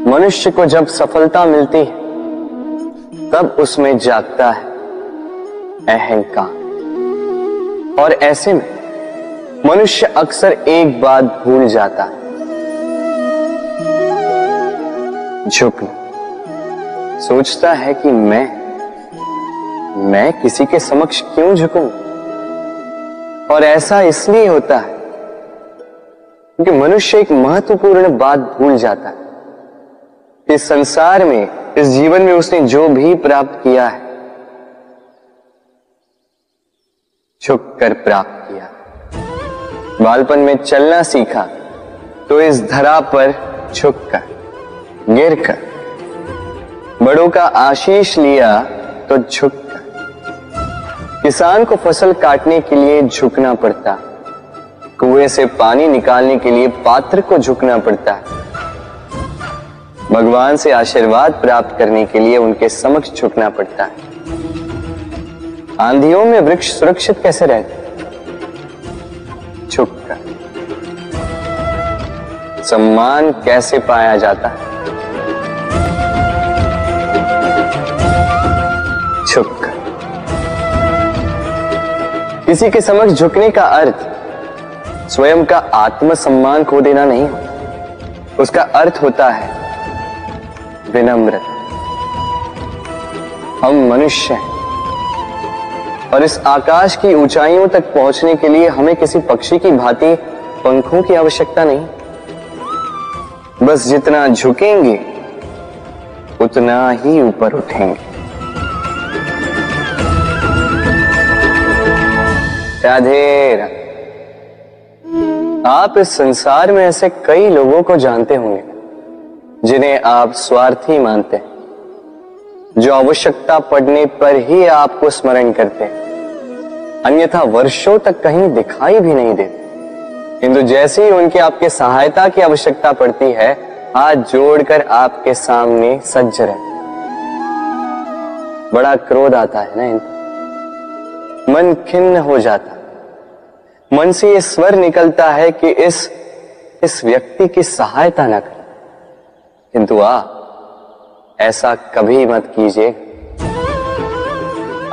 मनुष्य को जब सफलता मिलती है तब उसमें जागता है अहंकार, और ऐसे में मनुष्य अक्सर एक बात भूल जाता है, झुकना। सोचता है कि मैं किसी के समक्ष क्यों झुकूं? और ऐसा इसलिए होता है क्योंकि मनुष्य एक महत्वपूर्ण बात भूल जाता है कि संसार में, इस जीवन में उसने जो भी प्राप्त किया है झुक कर प्राप्त किया। बालपन में चलना सीखा तो इस धरा पर झुककर, गिरकर। बड़ों का आशीष लिया तो झुककर। किसान को फसल काटने के लिए झुकना पड़ता है, कुएं से पानी निकालने के लिए पात्र को झुकना पड़ता है, भगवान से आशीर्वाद प्राप्त करने के लिए उनके समक्ष झुकना पड़ता है। आंधियों में वृक्ष सुरक्षित कैसे रहते? झुककर। सम्मान कैसे पाया जाता है? झुककर। किसी के समक्ष झुकने का अर्थ स्वयं का आत्मसम्मान खो देना नहीं होता। उसका अर्थ होता है विनम्र। हम मनुष्य हैं और इस आकाश की ऊंचाइयों तक पहुंचने के लिए हमें किसी पक्षी की भांति पंखों की आवश्यकता नहीं। बस जितना झुकेंगे उतना ही ऊपर उठेंगे। राधे राधे। आप इस संसार में ऐसे कई लोगों को जानते होंगे जिन्हें आप स्वार्थी मानते हैं, जो आवश्यकता पड़ने पर ही आपको स्मरण करते हैं, अन्यथा वर्षों तक कहीं दिखाई भी नहीं देते, किंतु जैसे ही उनके आपके सहायता की आवश्यकता पड़ती है हाथ जोड़कर आपके सामने सज्ज रहते। बड़ा क्रोध आता है ना इनको, मन खिन्न हो जाता, मन से ये स्वर निकलता है कि इस व्यक्ति की सहायता न करें, किंतु ऐसा कभी मत कीजिए।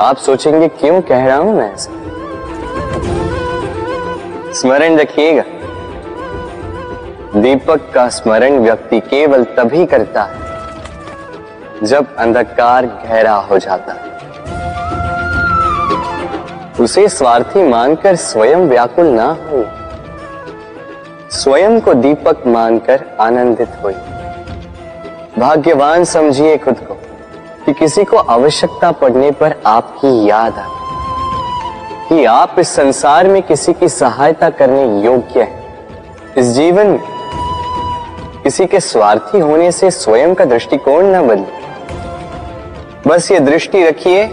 आप सोचेंगे क्यों कह रहा हूं मैं ऐसा? स्मरण रखिएगा, दीपक का स्मरण व्यक्ति केवल तभी करता है जब अंधकार गहरा हो जाता है। उसे स्वार्थी मानकर स्वयं व्याकुल ना हो, स्वयं को दीपक मानकर आनंदित होइए। भाग्यवान समझिए खुद को कि किसी को आवश्यकता पड़ने पर आपकी याद आए कि आप इस संसार में किसी की सहायता करने योग्य हैं। इस जीवन में किसी के स्वार्थी होने से स्वयं का दृष्टिकोण न बदले। बस ये दृष्टि रखिए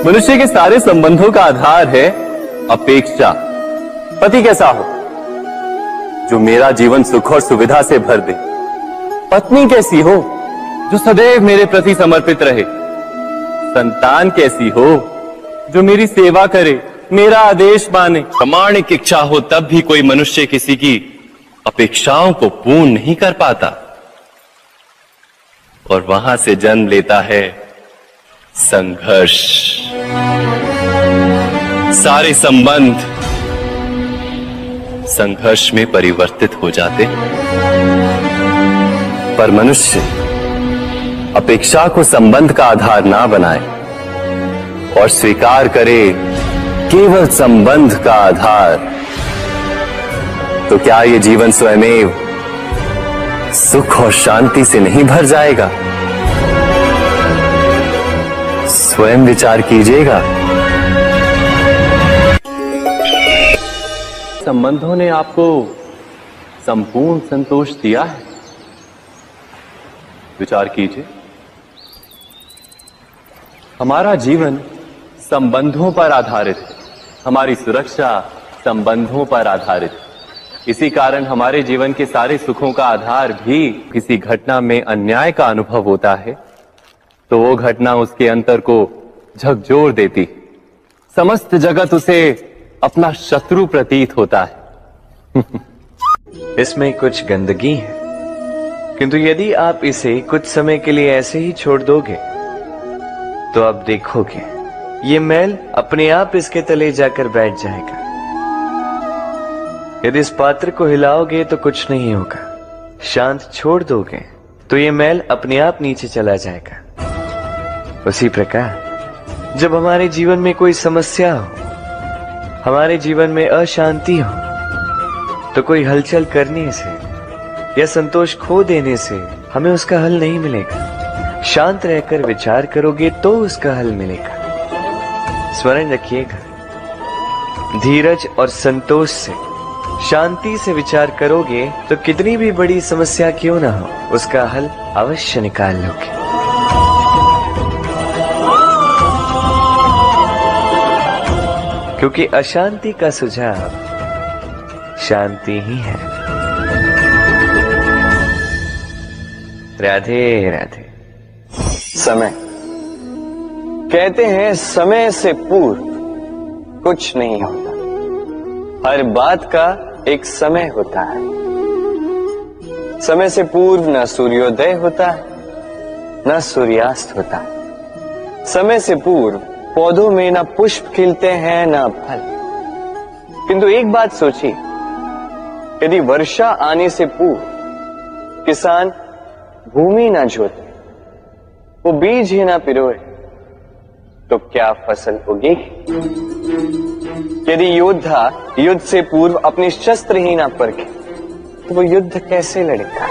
मनुष्य के सारे संबंधों का आधार है अपेक्षा। पति कैसा हो जो मेरा जीवन सुख और सुविधा से भर दे, पत्नी कैसी हो जो सदैव मेरे प्रति समर्पित रहे, संतान कैसी हो जो मेरी सेवा करे, मेरा आदेश माने। प्रामाणिक इच्छा हो तब भी कोई मनुष्य किसी की अपेक्षाओं को पूर्ण नहीं कर पाता, और वहां से जन्म लेता है संघर्ष। सारे संबंध संघर्ष में परिवर्तित हो जाते, पर मनुष्य अपेक्षा को संबंध का आधार ना बनाए और स्वीकार करे केवल संबंध का आधार, तो क्या ये जीवन स्वयमेव सुख और शांति से नहीं भर जाएगा? स्वयं विचार कीजिएगा। संबंधों ने आपको संपूर्ण संतोष दिया है? विचार कीजिए। हमारा जीवन संबंधों पर आधारित है, हमारी सुरक्षा संबंधों पर आधारित है। इसी कारण हमारे जीवन के सारे सुखों का आधार भी किसी घटना में अन्याय का अनुभव होता है तो वो घटना उसके अंतर को झकझोर देती, समस्त जगत उसे अपना शत्रु प्रतीत होता है। इसमें कुछ गंदगी है, किंतु यदि आप इसे कुछ समय के लिए ऐसे ही छोड़ दोगे तो आप देखोगे ये मैल अपने आप इसके तले जाकर बैठ जाएगा। यदि इस पात्र को हिलाओगे तो कुछ नहीं होगा, शांत छोड़ दोगे तो ये मैल अपने आप नीचे चला जाएगा। उसी प्रकार जब हमारे जीवन में कोई समस्या हो, हमारे जीवन में अशांति हो, तो कोई हलचल करने से या संतोष खो देने से हमें उसका हल नहीं मिलेगा। शांत रहकर विचार करोगे तो उसका हल मिलेगा। स्मरण रखिएगा, धीरज और संतोष से, शांति से विचार करोगे तो कितनी भी बड़ी समस्या क्यों ना हो, उसका हल अवश्य निकाल लोगे। क्योंकि अशांति का सुझाव शांति ही है। राधे राधे। समय, कहते हैं समय से पूर्व कुछ नहीं होता, हर बात का एक समय होता है। समय से पूर्व न सूर्योदय होता है न सूर्यास्त होता है। समय से पूर्व पौधों में न पुष्प खिलते हैं न फल। किंतु एक बात सोचिए, यदि वर्षा आने से पूर्व किसान भूमि न जोते, वो बीज ही ना पिरोए, तो क्या फसल उगेगी? यदि योद्धा युद्ध से पूर्व अपने शस्त्र ही ना परखे, तो वो युद्ध कैसे लड़ेगा?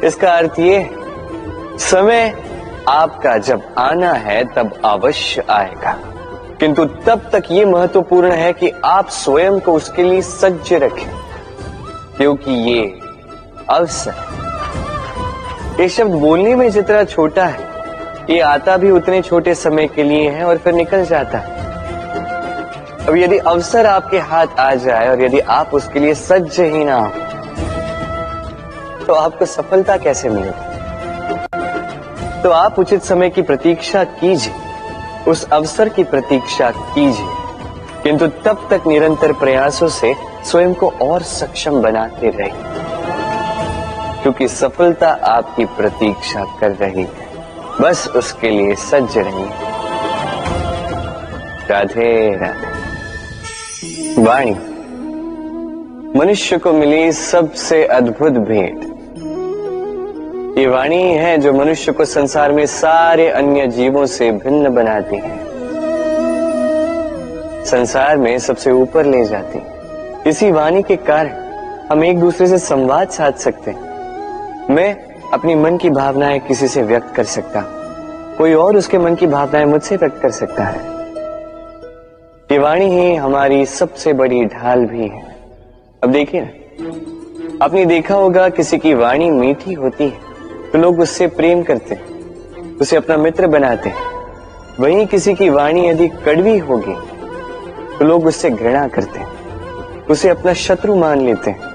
इसका अर्थ ये है, समय आपका जब आना है तब अवश्य आएगा, किंतु तब तक ये महत्वपूर्ण है कि आप स्वयं को उसके लिए सज्ज रखें, क्योंकि ये अवसर, ये शब्द बोलने में जितना छोटा है, ये आता भी उतने छोटे समय के लिए है और फिर निकल जाता है। अब यदि अवसर आपके हाथ आ जाए और यदि आप उसके लिए सज्ज ही ना हो, तो आपको सफलता कैसे मिलेगी? तो आप उचित समय की प्रतीक्षा कीजिए, उस अवसर की प्रतीक्षा कीजिए, किंतु तब तक निरंतर प्रयासों से स्वयं को और सक्षम बनाते रहिए, क्योंकि सफलता आपकी प्रतीक्षा कर रही है। बस उसके लिए सज्ज रहिए। राधे राधे। वाणी मनुष्य को मिली सबसे अद्भुत भेंट। ये वाणी है जो मनुष्य को संसार में सारे अन्य जीवों से भिन्न बनाती है, संसार में सबसे ऊपर ले जाती है। इसी वाणी के कारण हम एक दूसरे से संवाद साध सकते हैं। मैं अपनी मन की भावनाएं किसी से व्यक्त कर सकता हूं, कोई और उसके मन की भावनाएं मुझसे व्यक्त कर सकता है। ये वाणी ही हमारी सबसे बड़ी ढाल भी है। अब देखिए ना, आपने देखा होगा किसी की वाणी मीठी होती है तो लोग उससे प्रेम करते हैं, उसे अपना मित्र बनाते हैं। वहीं किसी की वाणी यदि कड़वी होगी तो लोग उससे घृणा करते हैं, उसे अपना शत्रु मान लेते हैं।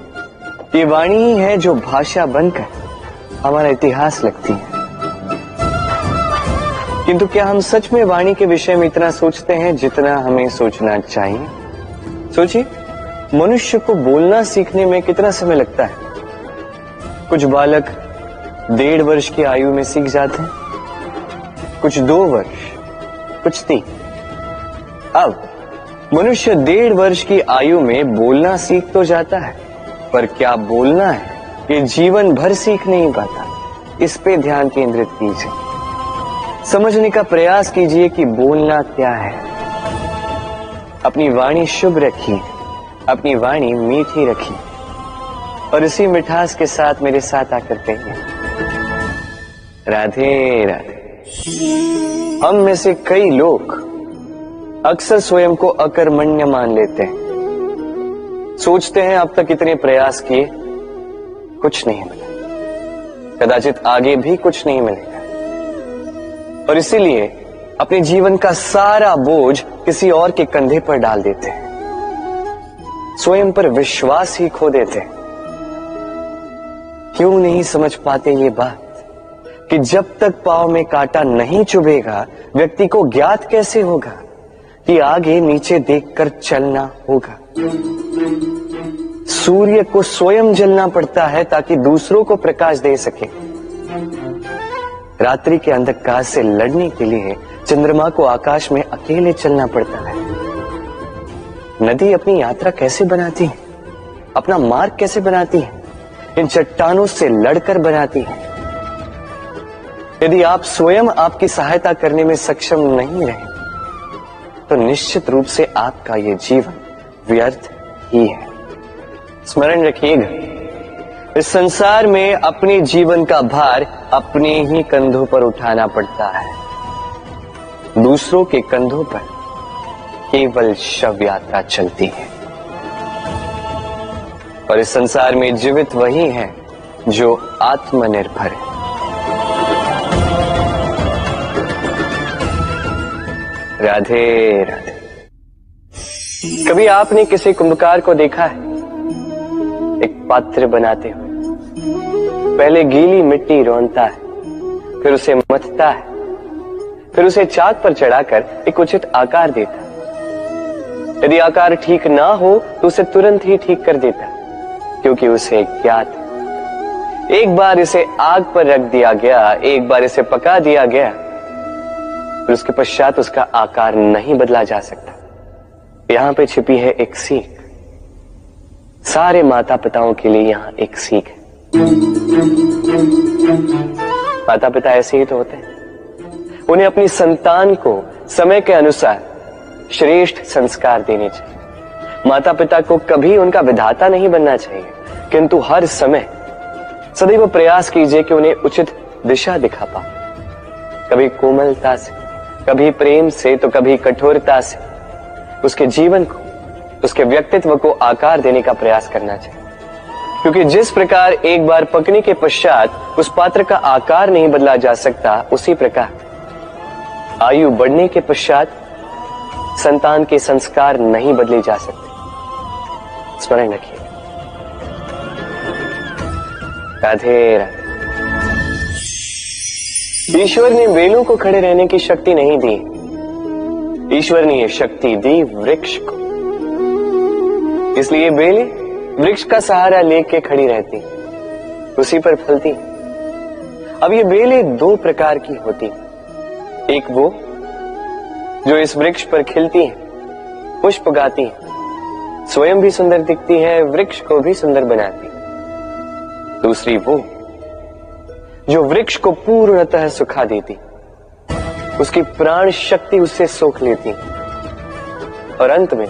ये वाणी ही है जो भाषा बनकर हमारा इतिहास लगती है। किंतु क्या हम सच में वाणी के विषय में इतना सोचते हैं जितना हमें सोचना चाहिए? सोचिए, मनुष्य को बोलना सीखने में कितना समय लगता है। कुछ बालक 1.5 वर्ष की आयु में सीख जाते हैं, कुछ 2 वर्ष, कुछ 3। अब मनुष्य 1.5 वर्ष की आयु में बोलना सीख तो जाता है, पर क्या बोलना है ये जीवन भर सीख नहीं पाता। इस पे ध्यान केंद्रित कीजिए, समझने का प्रयास कीजिए कि बोलना क्या है। अपनी वाणी शुभ रखिए, अपनी वाणी मीठी रखिए, और इसी मिठास के साथ मेरे साथ आकर कहिए, राधे राधे। हम में से कई लोग अक्सर स्वयं को अकर्मण्य मान लेते हैं, सोचते हैं अब तक इतने प्रयास किए, कुछ नहीं मिला, कदाचित आगे भी कुछ नहीं मिलेगा, और इसीलिए अपने जीवन का सारा बोझ किसी और के कंधे पर डाल देते हैं, स्वयं पर विश्वास ही खो देते हैं। क्यों नहीं समझ पाते ये बात कि जब तक पांव में कांटा नहीं चुभेगा व्यक्ति को ज्ञात कैसे होगा कि आगे नीचे देखकर चलना होगा। सूर्य को स्वयं जलना पड़ता है ताकि दूसरों को प्रकाश दे सके। रात्रि के अंधकार से लड़ने के लिए चंद्रमा को आकाश में अकेले चलना पड़ता है। नदी अपनी यात्रा कैसे बनाती है, अपना मार्ग कैसे बनाती है? इन चट्टानों से लड़कर बनाती है। यदि आप स्वयं आपकी सहायता करने में सक्षम नहीं रहे तो निश्चित रूप से आपका यह जीवन व्यर्थ ही है। स्मरण रखिएगा, इस संसार में अपने जीवन का भार अपने ही कंधों पर उठाना पड़ता है। दूसरों के कंधों पर केवल शव यात्रा चलती है। और इस संसार में जीवित वही है जो आत्मनिर्भर है। राधे राधे। कभी आपने किसी कुंभकार को देखा है एक पात्र बनाते हुए? पहले गीली मिट्टी रौंदता है, फिर उसे मथता है, फिर उसे चाक पर चढ़ाकर एक उचित आकार देता है। यदि आकार ठीक ना हो तो उसे तुरंत ही ठीक कर देता है, क्योंकि उसे ज्ञात है एक बार इसे आग पर रख दिया गया, एक बार इसे पका दिया गया, फिर उसके पश्चात उसका आकार नहीं बदला जा सकता। यहां पे छिपी है एक सीख। सारे माता पिताओं के लिए यहां एक सीख है। माता पिता ऐसे ही तो होते हैं। उन्हें अपनी संतान को समय के अनुसार श्रेष्ठ संस्कार देने चाहिए। माता पिता को कभी उनका विधाता नहीं बनना चाहिए, किंतु हर समय सदैव प्रयास कीजिए कि उन्हें उचित दिशा दिखा पाओ। कभी कोमलता से, कभी प्रेम से, तो कभी कठोरता से उसके जीवन को, उसके व्यक्तित्व को आकार देने का प्रयास करना चाहिए। क्योंकि जिस प्रकार एक बार पकने के पश्चात उस पात्र का आकार नहीं बदला जा सकता, उसी प्रकार आयु बढ़ने के पश्चात संतान के संस्कार नहीं बदले जा सकते। स्मरण रखिए। राधे राधे। ईश्वर ने बेलों को खड़े रहने की शक्ति नहीं दी, ईश्वर ने यह शक्ति दी वृक्ष को। इसलिए बेलें वृक्ष का सहारा लेके खड़ी रहती, उसी पर फलती। अब ये बेलें दो प्रकार की होती, एक वो जो इस वृक्ष पर खिलती है, पुष्प गाती है, स्वयं भी सुंदर दिखती है, वृक्ष को भी सुंदर बनाती। दूसरी वो जो वृक्ष को पूर्णतः सुखा देती, उसकी प्राण शक्ति उससे सोख लेती और अंत में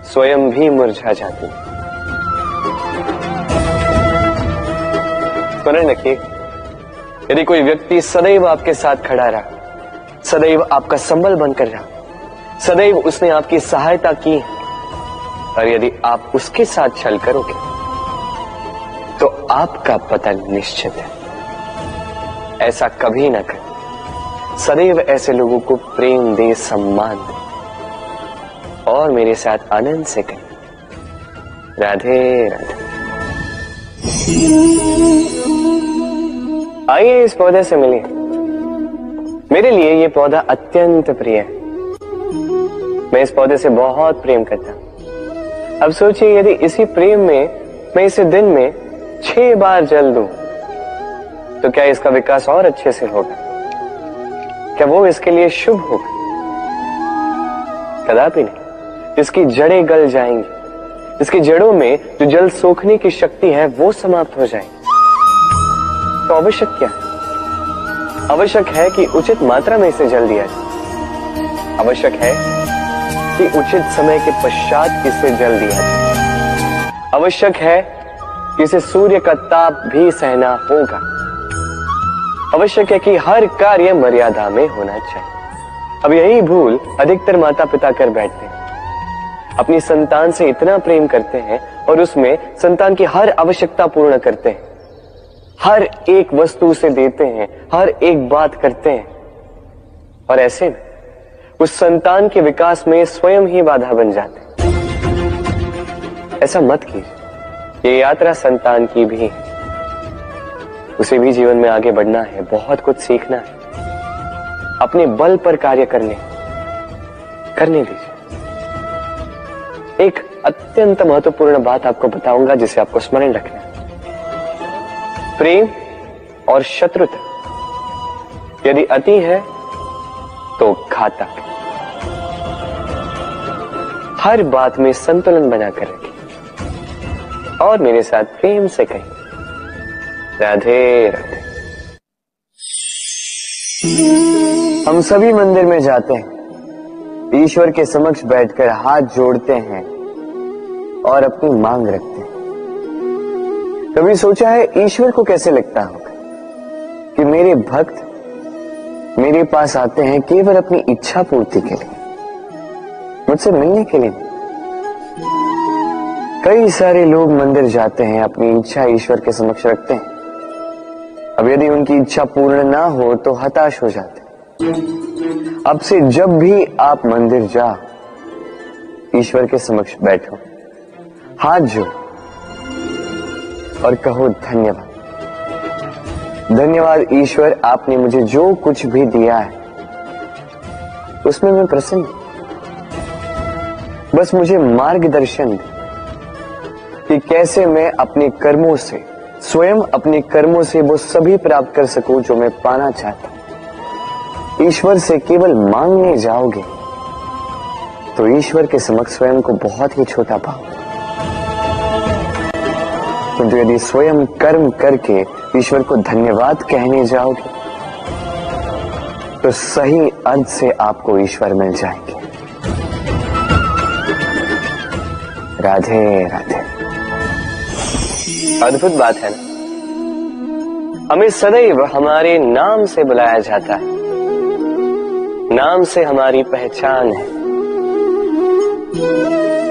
स्वयं भी मुरझा जाती। स्मरण रखिए, यदि कोई व्यक्ति सदैव आपके साथ खड़ा रहा, सदैव आपका संबल बनकर रहा, सदैव उसने आपकी सहायता की, और यदि आप उसके साथ छल करोगे तो आपका पतन निश्चित है। ऐसा कभी ना करें। सदैव ऐसे लोगों को प्रेम दे, सम्मान दे और मेरे साथ आनंद से करें। राधे राधे। आइए इस पौधे से मिलिए। मेरे लिए ये पौधा अत्यंत प्रिय है। मैं इस पौधे से बहुत प्रेम करता हूं। अब सोचिए, यदि इसी प्रेम में मैं इसे दिन में 6 बार जल दूं तो क्या इसका विकास और अच्छे से होगा? क्या वो इसके लिए शुभ होगा? कदापि नहीं। इसकी जड़ें गल जाएंगी, इसकी जड़ों में जो जल सोखने की शक्ति है वो समाप्त हो जाएगी। तो आवश्यक क्या है? आवश्यक है कि उचित मात्रा में इसे जल दिया जाए। आवश्यक है कि उचित समय के पश्चात इसे जल दिया जाए। आवश्यक है कि इसे सूर्य का ताप भी सहना होगा। आवश्यक है कि हर कार्य मर्यादा में होना चाहिए। अब यही भूल अधिकतर माता पिता कर बैठते हैं। अपनी संतान से इतना प्रेम करते हैं और उसमें संतान की हर आवश्यकता पूर्ण करते हैं, हर एक वस्तु उसे देते हैं, हर एक बात करते हैं, और ऐसे में उस संतान के विकास में स्वयं ही बाधा बन जाते हैं। ऐसा मत कीजिए। ये यात्रा संतान की भी है। उसे भी जीवन में आगे बढ़ना है, बहुत कुछ सीखना है, अपने बल पर कार्य करने, करने दीजिए। एक अत्यंत महत्वपूर्ण बात आपको बताऊंगा जिसे आपको स्मरण रखना है। प्रेम और शत्रुता यदि अति है तो घातक है। हर बात में संतुलन बनाकर रखें और मेरे साथ प्रेम से कहें, राधे राधे। हम सभी मंदिर में जाते हैं, ईश्वर के समक्ष बैठकर हाथ जोड़ते हैं और अपनी मांग रखते हैं। कभी सोचा है ईश्वर को कैसे लगता होगा कि मेरे भक्त मेरे पास आते हैं केवल अपनी इच्छा पूर्ति के लिए, मुझसे मिलने के लिए। कई सारे लोग मंदिर जाते हैं, अपनी इच्छा ईश्वर के समक्ष रखते हैं। अब यदि उनकी इच्छा पूर्ण ना हो तो हताश हो जाते हैं। अब से जब भी आप मंदिर जाओ, ईश्वर के समक्ष बैठो, हाथ जोड़ो और कहो धन्यवाद। धन्यवाद ईश्वर, आपने मुझे जो कुछ भी दिया है उसमें मैं प्रसन्न हूं। बस मुझे मार्गदर्शन दे कि कैसे मैं अपने कर्मों से, स्वयं अपने कर्मों से वो सभी प्राप्त कर सकूं जो मैं पाना चाहता हूं। ईश्वर से केवल मांगने जाओगे तो ईश्वर के समक्ष स्वयं को बहुत ही छोटा पाओगे, किंतु यदि स्वयं कर्म करके ईश्वर को धन्यवाद कहने जाओगे तो सही अर्थ से आपको ईश्वर मिल जाएंगे। राधे राधे। अद्भुत बात है ना, हमें सदैव हमारे नाम से बुलाया जाता है। नाम से हमारी पहचान है।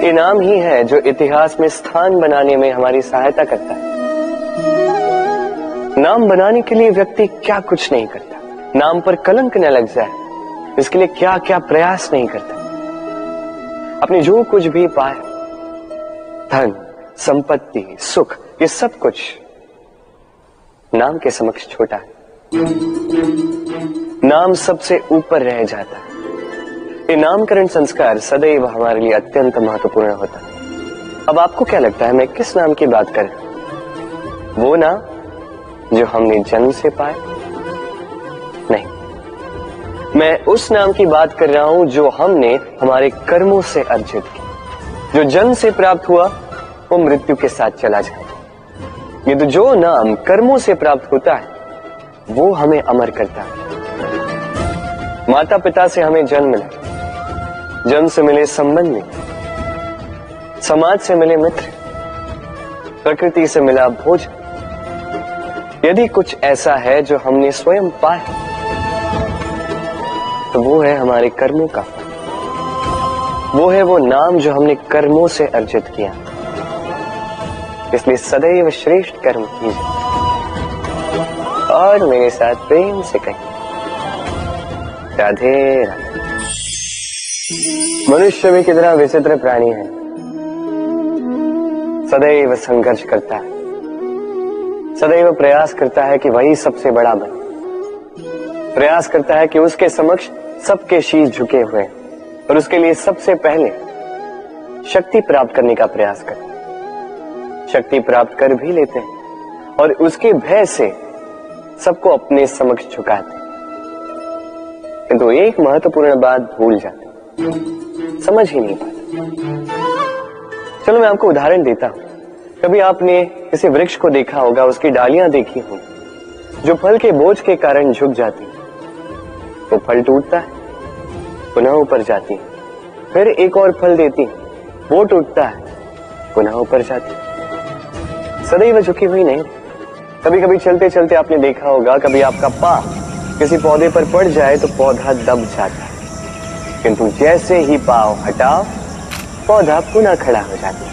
ये नाम ही है जो इतिहास में स्थान बनाने में हमारी सहायता करता है। नाम बनाने के लिए व्यक्ति क्या कुछ नहीं करता, नाम पर कलंक न लग जाए इसके लिए क्या क्या प्रयास नहीं करता। अपने जो कुछ भी पाया, धन, संपत्ति, सुख, ये सब कुछ नाम के समक्ष छोटा है। नाम सबसे ऊपर रह जाता है। ये नामकरण संस्कार सदैव हमारे लिए अत्यंत महत्वपूर्ण होता है। अब आपको क्या लगता है मैं किस नाम की बात कर रहा हूं? वो नाम जो हमने जन्म से पाया? नहीं, मैं उस नाम की बात कर रहा हूं जो हमने हमारे कर्मों से अर्जित किया। जो जन्म से प्राप्त हुआ वो मृत्यु के साथ चला जाता है। ये तो जो नाम कर्मों से प्राप्त होता है वो हमें अमर करता है। माता पिता से हमें जन्म मिला, जन्म से मिले संबंधी, समाज से मिले मित्र, प्रकृति से मिला भोजन। यदि कुछ ऐसा है जो हमने स्वयं पाया तो वो है हमारे कर्मों का फल। वो है वो नाम जो हमने कर्मों से अर्जित किया। इसलिए सदैव श्रेष्ठ कर्म कीजिए और मेरे साथ प्रेम से कहिए, राधे राधे। मनुष्य भी कितना विचित्र प्राणी है, सदैव संघर्ष करता है, सदैव प्रयास करता है कि वही सबसे बड़ा बने, प्रयास करता है कि उसके समक्ष सबके शीश झुके हुए और उसके लिए सबसे पहले शक्ति प्राप्त करने का प्रयास करता है। शक्ति प्राप्त कर भी लेते हैं और उसके भय से सबको अपने समक्ष झुकाते हैं, किंतु एक महत्वपूर्ण बात भूल जाते, समझ ही नहीं पाते। चलो मैं आपको उदाहरण देता हूं। कभी आपने किसी वृक्ष को देखा होगा, उसकी डालियां देखी होंगी जो फल के बोझ के कारण झुक जाती है। वो फल टूटता है, पुनः ऊपर जाती है, फिर एक और फल देती है, वो टूटता है, पुनः ऊपर जाती है, सदैव झुकी हुई नहीं। कभी कभी चलते चलते आपने देखा होगा, कभी आपका पांव किसी पौधे पर पड़ जाए तो पौधा दब जाता है, किंतु जैसे ही पांव हटाओ पौधा पुनः खड़ा हो जाता है।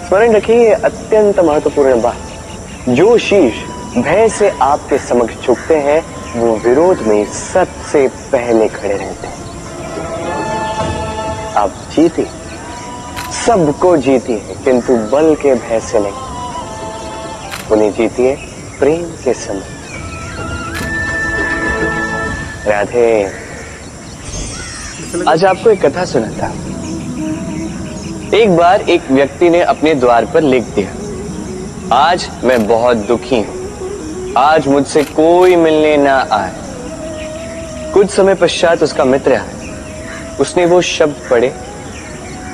स्मरण रखिए, ये अत्यंत महत्वपूर्ण बात। जो शीश भय से आपके समक्ष झुकते हैं वो विरोध में सबसे पहले खड़े रहते हैं। आप जीते, सबको जीती है, किंतु बल के भय से नहीं, उन्हें जीती है प्रेम के समय। राधे। आज आपको एक कथा सुनाता हूं। एक बार एक व्यक्ति ने अपने द्वार पर लिख दिया, आज मैं बहुत दुखी हूं, आज मुझसे कोई मिलने ना आए। कुछ समय पश्चात उसका मित्र आया, उसने वो शब्द पढ़े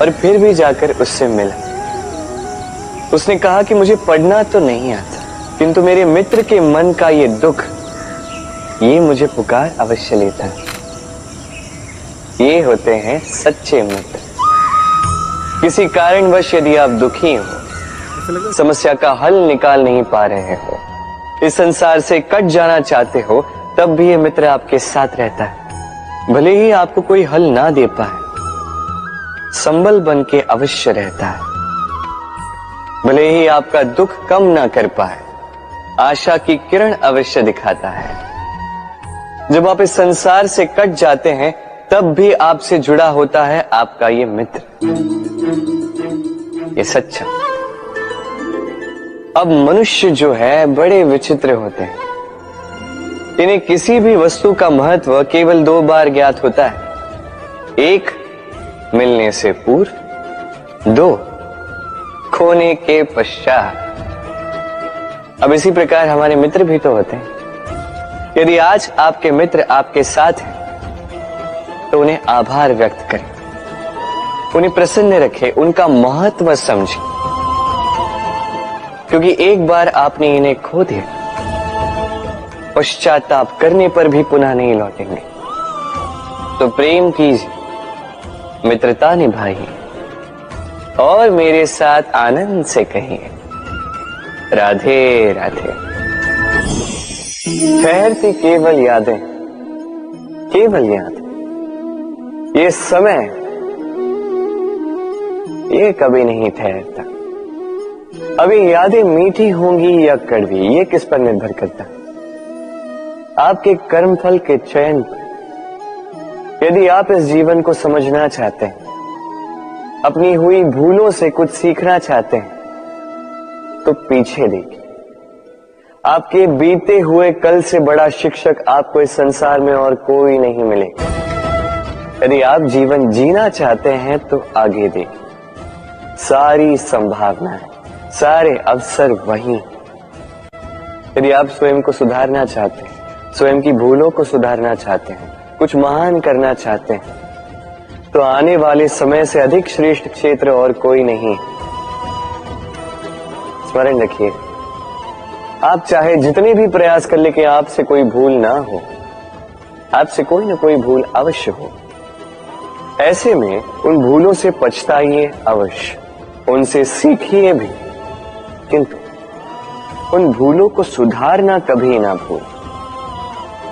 और फिर भी जाकर उससे मिला। उसने कहा कि मुझे पढ़ना तो नहीं आता, किंतु मेरे मित्र के मन का ये दुख, ये मुझे पुकार अवश्य लेता है। ये होते हैं सच्चे मित्र। किसी कारणवश यदि आप दुखी हो, समस्या का हल निकाल नहीं पा रहे हो, इस संसार से कट जाना चाहते हो, तब भी ये मित्र आपके साथ रहता है। भले ही आपको कोई हल ना दे पाए, संबल बन के अवश्य रहता है। भले ही आपका दुख कम ना कर पाए, आशा की किरण अवश्य दिखाता है। जब आप इस संसार से कट जाते हैं, तब भी आपसे जुड़ा होता है आपका ये मित्र, ये सच्चा। अब मनुष्य जो है बड़े विचित्र होते हैं। इन्हें किसी भी वस्तु का महत्व केवल 2 बार ज्ञात होता है। 1 मिलने से पूर्व, 2 खोने के पश्चात। अब इसी प्रकार हमारे मित्र भी तो होते हैं। यदि आज आपके मित्र आपके साथ हैं, तो उन्हें आभार व्यक्त करें, उन्हें प्रसन्न रखें, उनका महत्व समझें, क्योंकि एक बार आपने इन्हें खो दिया, पश्चाताप करने पर भी पुनः नहीं लौटेंगे। तो प्रेम कीजिए, मित्रता निभाइए और मेरे साथ आनंद से कहिए, राधे राधे। ठहरती केवल यादें, केवल यादें। ये समय, ये कभी नहीं ठहरता। अभी यादें मीठी होंगी या कड़वी, ये किस पर निर्भर करता है? आपके कर्मफल के चयन पर। यदि आप इस जीवन को समझना चाहते हैं, अपनी हुई भूलों से कुछ सीखना चाहते हैं, तो पीछे देखिए। आपके बीते हुए कल से बड़ा शिक्षक आपको इस संसार में और कोई नहीं मिलेगा। यदि आप जीवन जीना चाहते हैं, तो आगे देखिए। सारी संभावनाएं, सारे अवसर वही। यदि आप स्वयं को सुधारना चाहते हैं, स्वयं की भूलों को सुधारना चाहते हैं, कुछ महान करना चाहते हैं, तो आने वाले समय से अधिक श्रेष्ठ क्षेत्र और कोई नहीं। स्मरण रखिए, आप चाहे जितने भी प्रयास कर ले कि आपसे कोई भूल ना हो, आपसे कोई ना कोई भूल अवश्य हो। ऐसे में उन भूलों से पछताइए अवश्य, उनसे सीखिए भी, किंतु उन भूलों को सुधारना कभी ना भूल।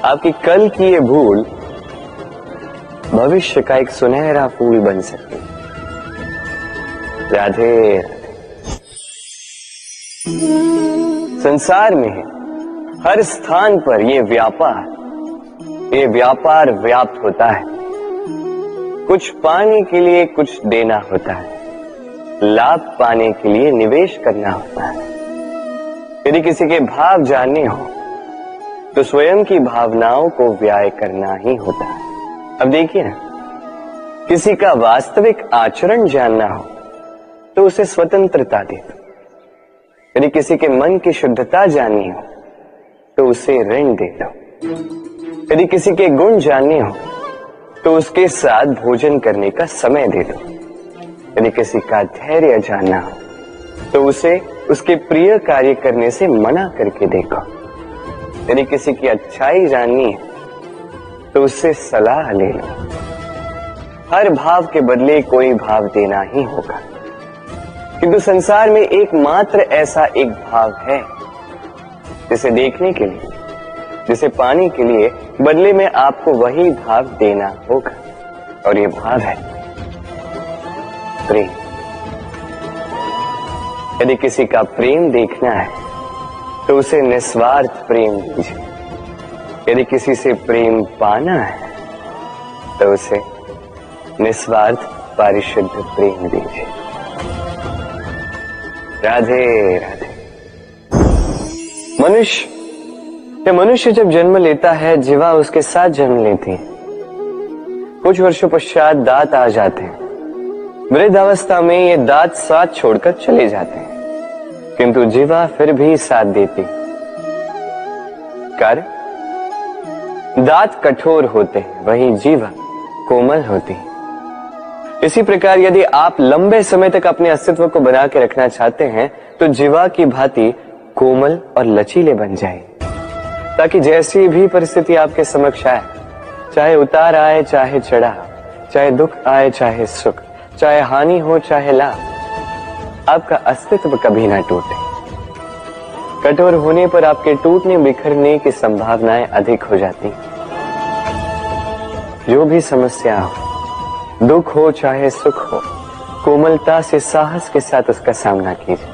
आपकी कल की ये भूल भविष्य का एक सुनहरा फूल बन सकती है। राधे राधे। संसार में हर स्थान पर ये व्यापार व्याप्त होता है। कुछ पाने के लिए कुछ देना होता है, लाभ पाने के लिए निवेश करना होता है। यदि किसी के भाव जानने हो, तो स्वयं की भावनाओं को व्याय करना ही होता है। अब देखिए ना, किसी का वास्तविक आचरण जानना हो, तो उसे स्वतंत्रता दे दो। यदि किसी के मन की शुद्धता जाननी हो, तो उसे ऋण दे दो। यदि किसी के गुण जानने हो, तो उसके साथ भोजन करने का समय दे दो। यदि किसी का धैर्य जानना हो, तो उसे उसके प्रिय कार्य करने से मना करके देखो। यदि किसी की अच्छाई जाननी है, तो उससे सलाह ले लो। हर भाव के बदले कोई भाव देना ही होगा, किंतु संसार में एकमात्र ऐसा एक भाव है, जिसे देखने के लिए, जिसे पाने के लिए बदले में आपको वही भाव देना होगा, और ये भाव है प्रेम। यदि किसी का प्रेम देखना है, तो उसे निस्वार्थ प्रेम दीजिए। यदि किसी से प्रेम पाना है, तो उसे निस्वार्थ पारिशुद्ध प्रेम दीजिए। राधे राधे। मनुष्य जब जन्म लेता है, जीवा उसके साथ जन्म लेती है। कुछ वर्षों पश्चात दांत आ जाते हैं। वृद्धावस्था में ये दांत साथ छोड़कर चले जाते हैं, किंतु जीवा फिर भी साथ देती। कारण दांत कठोर होते हैं, वहीं जीवा कोमल होती है। इसी प्रकार यदि आप लंबे समय तक अपने अस्तित्व को बना के रखना चाहते हैं तो जीवा की भांति कोमल और लचीले बन जाए, ताकि जैसी भी परिस्थिति आपके समक्ष आए, चाहे उतार आए चाहे चढ़ाव, चाहे दुख आए चाहे सुख, चाहे हानि हो चाहे लाभ, आपका अस्तित्व कभी ना टूटे। कठोर होने पर आपके टूटने बिखरने की संभावनाएं अधिक हो जाती। जो भी समस्या हो, दुख हो चाहे सुख हो, कोमलता से साहस के साथ उसका सामना कीजिए।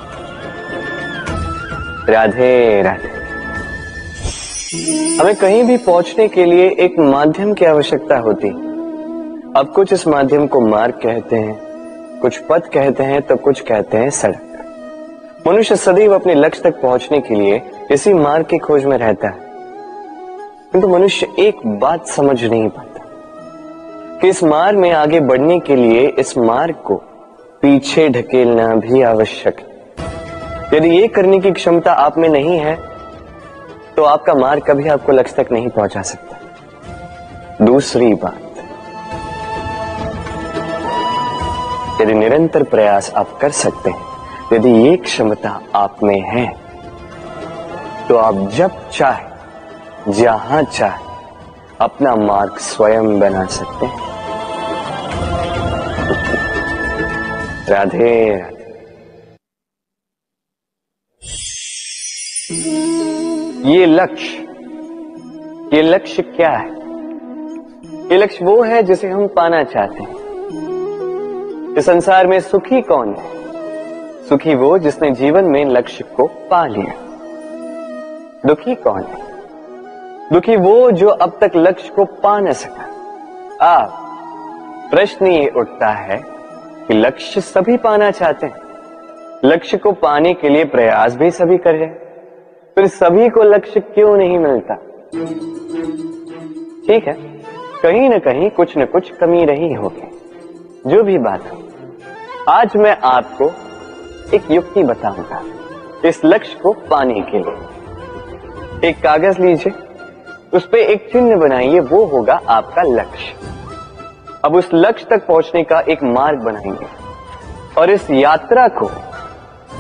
राधे राधे। हमें कहीं भी पहुंचने के लिए एक माध्यम की आवश्यकता होती। अब कुछ इस माध्यम को मार्ग कहते हैं, कुछ पथ कहते हैं, तो कुछ कहते हैं सड़क। मनुष्य सदैव अपने लक्ष्य तक पहुंचने के लिए इसी मार्ग की खोज में रहता है, किंतु मनुष्य एक बात समझ नहीं पाता कि इस मार्ग में आगे बढ़ने के लिए इस मार्ग को पीछे ढकेलना भी आवश्यक है। यदि ये करने की क्षमता आप में नहीं है तो आपका मार्ग कभी आपको लक्ष्य तक नहीं पहुंचा सकता। दूसरी बात, यदि निरंतर प्रयास आप कर सकते हैं, यदि ये क्षमता आप में है, तो आप जब चाहे जहां चाहे अपना मार्ग स्वयं बना सकते हैं। राधे राधे। ये लक्ष्य क्या है? ये लक्ष्य वो है जिसे हम पाना चाहते हैं। इस संसार में सुखी कौन है? सुखी वो जिसने जीवन में लक्ष्य को पा लिया। दुखी कौन है? दुखी वो जो अब तक लक्ष्य को पा न सका। प्रश्न ये उठता है कि लक्ष्य सभी पाना चाहते हैं, लक्ष्य को पाने के लिए प्रयास भी सभी कर रहे हैं, फिर सभी को लक्ष्य क्यों नहीं मिलता? ठीक है, कहीं न कहीं कुछ न कुछ कमी रही होगी। जो भी बात हो, आज मैं आपको एक युक्ति बताऊंगा इस लक्ष्य को पाने के लिए। एक कागज लीजिए, उस पे एक चिन्ह बनाइए, वो होगा आपका लक्ष्य। अब उस लक्ष्य तक पहुंचने का एक मार्ग बनाएंगे और इस यात्रा को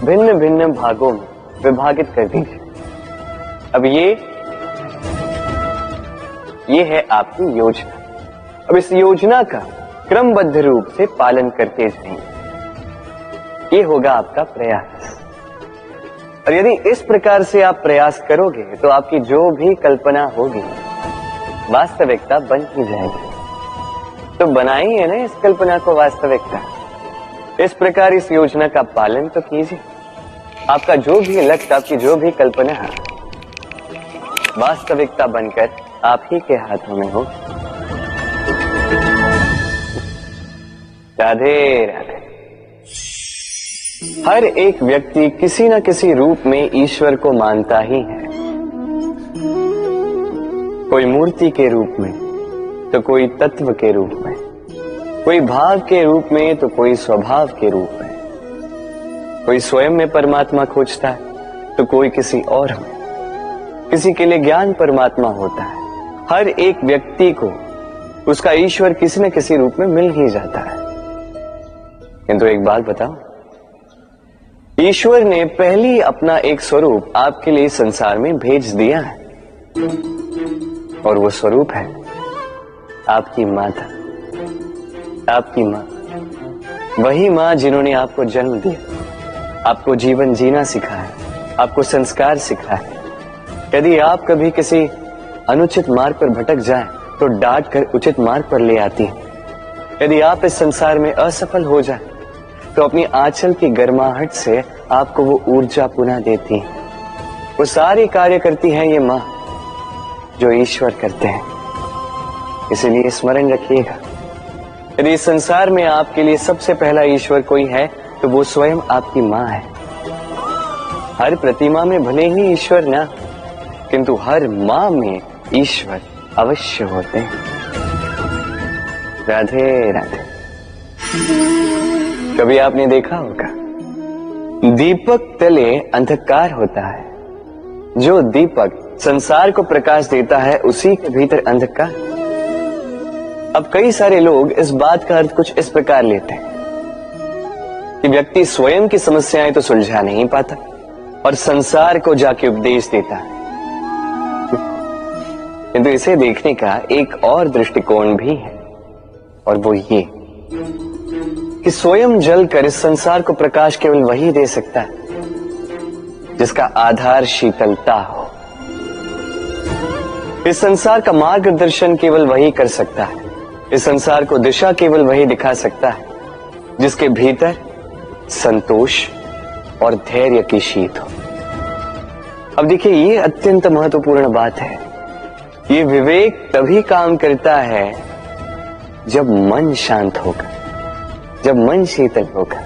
भिन्न भिन्न भागों में विभाजित कर दीजिए। अब ये है आपकी योजना। अब इस योजना का क्रमबद्ध रूप से पालन करते जाएंगे। ये होगा आपका प्रयास। और यदि इस प्रकार से आप प्रयास करोगे तो आपकी जो भी कल्पना होगी वास्तविकता बन ही जाएगी। तो बनाइए ना इस कल्पना को वास्तविकता। इस प्रकार इस योजना का पालन तो कीजिए। आपका जो भी लक्ष्य, आपकी जो भी कल्पना है, वास्तविकता बनकर आप ही के हाथों में हो। राधे राधे। हर एक व्यक्ति किसी न किसी रूप में ईश्वर को मानता ही है। कोई मूर्ति के रूप में, तो कोई तत्व के रूप में, कोई भाव के रूप में, तो कोई स्वभाव के रूप में। कोई स्वयं में परमात्मा खोजता है तो कोई किसी और में। किसी के लिए ज्ञान परमात्मा होता है। हर एक व्यक्ति को उसका ईश्वर किसी न किसी रूप में मिल ही जाता है। किंतु एक बात बताओ, ईश्वर ने पहली अपना एक स्वरूप आपके लिए संसार में भेज दिया है, और वो स्वरूप है आपकी माता, आपकी मां। वही मां जिन्होंने आपको जन्म दिया, आपको जीवन जीना सिखाया, आपको संस्कार सिखाया। यदि आप कभी किसी अनुचित मार्ग पर भटक जाएं तो डांट कर उचित मार्ग पर ले आती है। यदि आप इस संसार में असफल हो जाएं तो अपनी आंचल की गर्माहट से आपको वो ऊर्जा पुनः देती है। वो सारे कार्य करती है ये मां जो ईश्वर करते हैं। इसीलिए स्मरण रखिएगा, यदि इस संसार में आपके लिए सबसे पहला ईश्वर कोई है तो वो स्वयं आपकी मां है। हर प्रतिमा में भले ही ईश्वर ना, किंतु हर मां में ईश्वर अवश्य होते हैं। राधे राधे। कभी आपने देखा होगा, दीपक तले अंधकार होता है, जो दीपक संसार को प्रकाश देता है उसी के भीतर अंधकार। अब कई सारे लोग इस बात का अर्थ कुछ इस प्रकार लेते हैं कि व्यक्ति स्वयं की समस्याएं तो सुलझा नहीं पाता और संसार को जाके उपदेश देता है, किंतु इसे देखने का एक और दृष्टिकोण भी है, और वो ये कि स्वयं जलकर इस संसार को प्रकाश केवल वही दे सकता है जिसका आधार शीतलता हो। इस संसार का मार्गदर्शन केवल वही कर सकता है, इस संसार को दिशा केवल वही दिखा सकता है जिसके भीतर संतोष और धैर्य की शीत हो। अब देखिए, ये अत्यंत महत्वपूर्ण बात है। ये विवेक तभी काम करता है जब मन शांत होगा, जब मन शीतल होगा।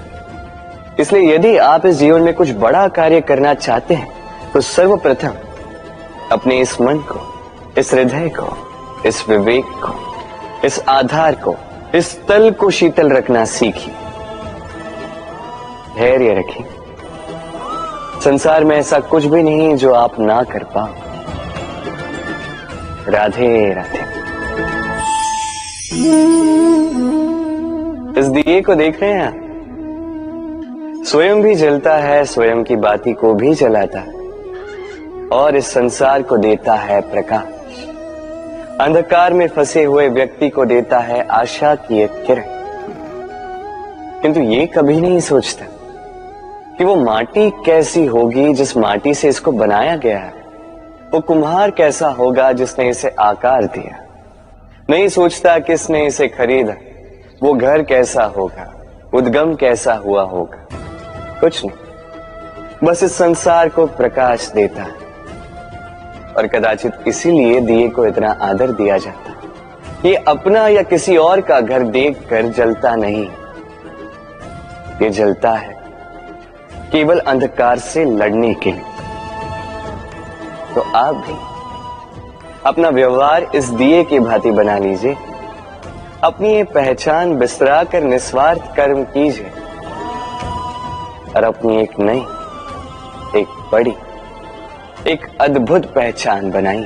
इसलिए यदि आप इस जीवन में कुछ बड़ा कार्य करना चाहते हैं तो सर्वप्रथम अपने इस मन को, इस हृदय को, इस विवेक को, इस आधार को, इस तल को शीतल रखना सीखिए, धैर्य रखिए। संसार में ऐसा कुछ भी नहीं जो आप ना कर पाओ। राधे राधे। इस दिए को देख रहे हैं आप? स्वयं भी जलता है, स्वयं की बाती को भी जलाता है और इस संसार को देता है प्रकाश। अंधकार में फंसे हुए व्यक्ति को देता है आशा की एक किरण। किंतु ये कभी नहीं सोचता कि वो माटी कैसी होगी जिस माटी से इसको बनाया गया है, वो कुम्हार कैसा होगा जिसने इसे आकार दिया। नहीं सोचता किसने इसे खरीदा, वो घर कैसा होगा, उद्गम कैसा हुआ होगा, कुछ नहीं। बस इस संसार को प्रकाश देता है और कदाचित इसीलिए दिए को इतना आदर दिया जाता है। ये अपना या किसी और का घर देखकर जलता नहीं, ये जलता है केवल अंधकार से लड़ने के लिए। तो आप भी अपना व्यवहार इस दिए की भांति बना लीजिए, अपनी ये पहचान बिसरा कर निस्वार्थ कर्म कीजिए और अपनी एक नई, एक बड़ी, एक अद्भुत पहचान बनाई।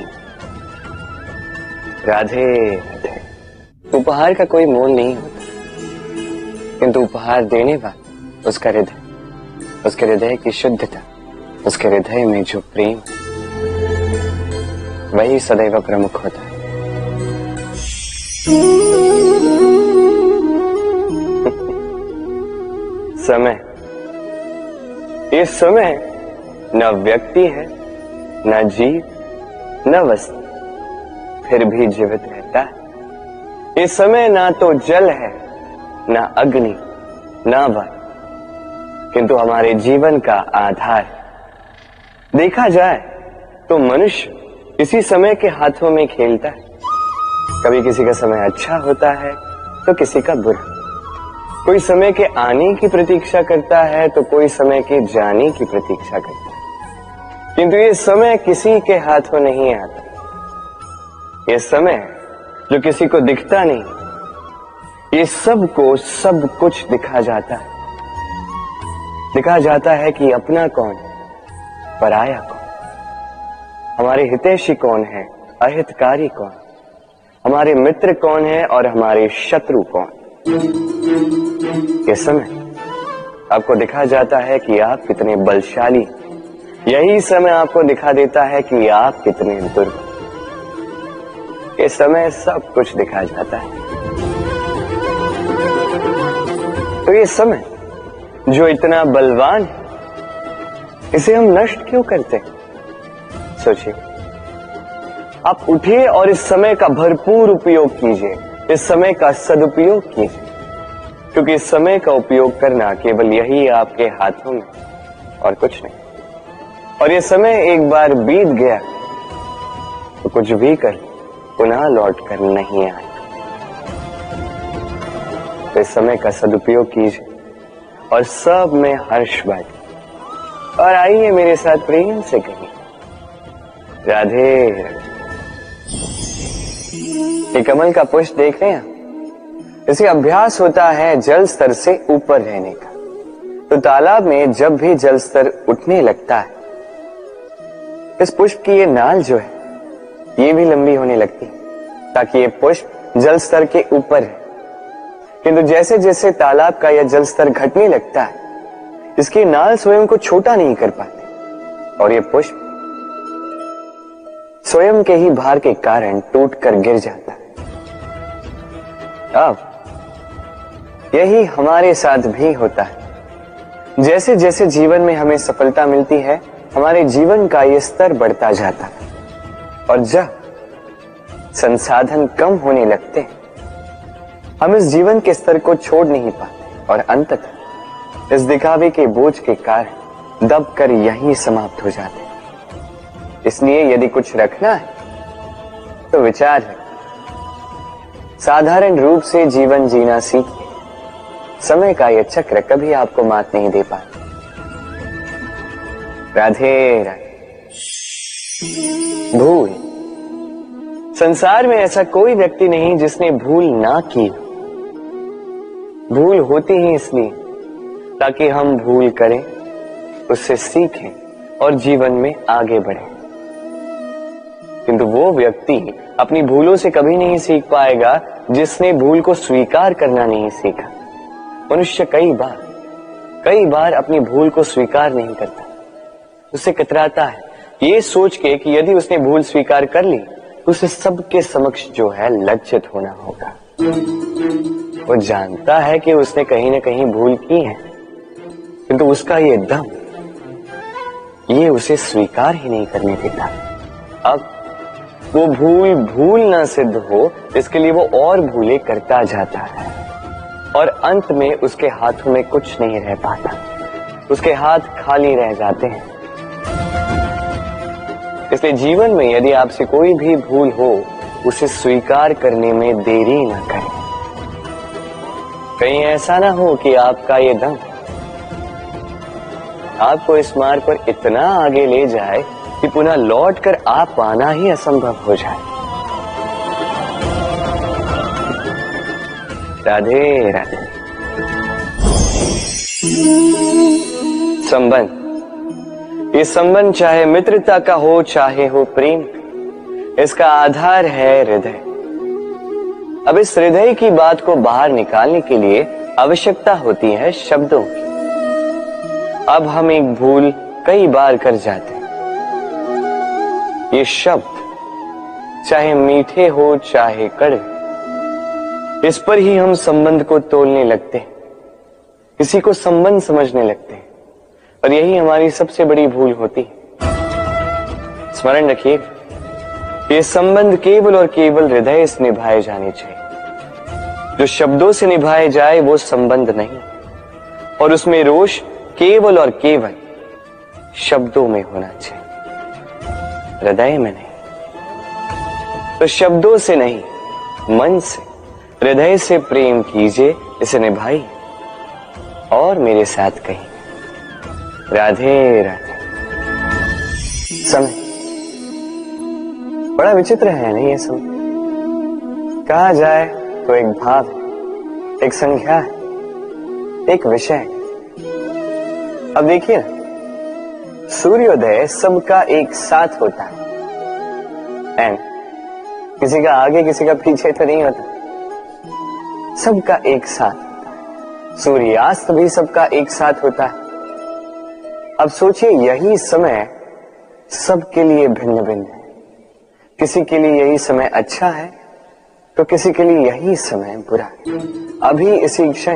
राधे राधे। उपहार का कोई मोल नहीं होता, किंतु उपहार देने वाला उसका हृदय, उसके हृदय की शुद्धता, उसके हृदय में जो प्रेम, वही सदैव प्रमुख होता है। समय, ये समय न व्यक्ति है, न जीव, न वस्तु, फिर भी जीवित रहता है। ये समय ना तो जल है, ना अग्नि, ना वायु, किंतु हमारे जीवन का आधार है। देखा जाए तो मनुष्य इसी समय के हाथों में खेलता है। कभी किसी का समय अच्छा होता है तो किसी का बुरा। कोई समय के आने की प्रतीक्षा करता है तो कोई समय के जाने की प्रतीक्षा करता है, किंतु ये समय किसी के हाथों नहीं आता। ये समय जो किसी को दिखता नहीं, ये सबको सब कुछ दिखा जाता है। दिखा जाता है कि अपना कौन, पराया कौन, हमारे हितैषी कौन है, अहितकारी कौन, हमारे मित्र कौन है और हमारे शत्रु कौन। ये समय आपको दिखा जाता है कि आप कितने बलशाली, यही समय आपको दिखा देता है कि आप कितने दुर्बल। ये समय सब कुछ दिखा जाता है। तो ये समय जो इतना बलवान है, इसे हम नष्ट क्यों करते हैं? सोचिए, आप उठिए और इस समय का भरपूर उपयोग कीजिए, इस समय का सदुपयोग कीजिए, क्योंकि इस समय का उपयोग करना केवल यही आपके हाथों में और कुछ नहीं। और ये समय एक बार बीत गया तो कुछ भी कर पुनः लौट कर नहीं आएगा। तो इस समय का सदुपयोग कीजिए और सब में हर्ष बांटिए और आइए मेरे साथ प्रेम से कहिए राधे राधे। ये कमल का पुष्प देख रहे हैं, इसे अभ्यास होता है जल स्तर से ऊपर रहने का। तो तालाब में जब भी जल स्तर उठने लगता है, इस पुष्प की ये नाल जो है ये भी लंबी होने लगती है ताकि ये पुष्प जल स्तर के ऊपर है। किंतु जैसे जैसे तालाब का यह जल स्तर घटने लगता है, इसकी नाल स्वयं को छोटा नहीं कर पाती और ये पुष्प स्वयं के ही भार के कारण टूट कर गिर जाता है। अब यही हमारे साथ भी होता है। जैसे जैसे जीवन में हमें सफलता मिलती है, हमारे जीवन का ये स्तर बढ़ता जाता है और जब संसाधन कम होने लगते हैं, हम इस जीवन के स्तर को छोड़ नहीं पाते और अंततः इस दिखावे के बोझ के कारण दबकर यहीं समाप्त हो जाते हैं। इसलिए यदि कुछ रखना है तो विचार है, साधारण रूप से जीवन जीना सीखिए। समय का यह चक्र कभी आपको मात नहीं दे पाता। राधे राधे। भूल। संसार में ऐसा कोई व्यक्ति नहीं जिसने भूल ना की। भूल होती ही इसलिए ताकि हम भूल करें, उससे सीखें और जीवन में आगे बढ़ें। किंतु वो व्यक्ति अपनी भूलों से कभी नहीं सीख पाएगा जिसने भूल को स्वीकार करना नहीं सीखा। मनुष्य कई बार अपनी भूल को स्वीकार नहीं करता, उससे कतराता है ये सोच के कि यदि उसने भूल स्वीकार कर ली तो उसे सबके समक्ष जो है लज्जित होना होगा। वो जानता है कि उसने कहीं ना कहीं भूल की है, किंतु उसका ये दम ये उसे स्वीकार ही नहीं करने देता। अब वो भूल ना सिद्ध हो, इसके लिए वो और भूलें करता जाता है और अंत में उसके हाथों में कुछ नहीं रह पाता, उसके हाथ खाली रह जाते हैं। इसलिए जीवन में यदि आपसे कोई भी भूल हो, उसे स्वीकार करने में देरी ना करें। कहीं ऐसा ना हो कि आपका ये दम आपको इस मार्ग पर इतना आगे ले जाए कि पुनः लौट कर आप पाना ही असंभव हो जाए। राधे राधे। संबंध। ये संबंध चाहे मित्रता का हो चाहे हो प्रेम, इसका आधार है हृदय। अब इस हृदय की बात को बाहर निकालने के लिए आवश्यकता होती है शब्दों की। अब हम एक भूल कई बार कर जाते हैं। ये शब्द चाहे मीठे हो चाहे कड़वे, इस पर ही हम संबंध को तोलने लगते हैं, किसी को संबंध समझने लगते हैं और यही हमारी सबसे बड़ी भूल होती है। स्मरण रखिए, ये संबंध केवल और केवल हृदय से निभाए जाने चाहिए। जो शब्दों से निभाए जाए वो संबंध नहीं, और उसमें रोष केवल और केवल शब्दों में होना चाहिए, हृदय में नहीं। तो शब्दों से नहीं, मन से, हृदय से प्रेम कीजिए, इसे निभाइए और मेरे साथ कहिए राधे राधे। समय बड़ा विचित्र है नहीं ये समय। कहा जाए तो एक भाव है, एक संख्या है, एक विषय है। अब देखिए ना, सूर्योदय सबका एक साथ होता है एंड किसी का आगे किसी का पीछे तो नहीं होता, सबका एक साथ। सूर्यास्त भी सबका एक साथ होता है। अब सोचिए, यही समय सबके लिए भिन्न भिन्न है। किसी के लिए यही समय अच्छा है तो किसी के लिए यही समय बुरा है। अभी इसी क्षण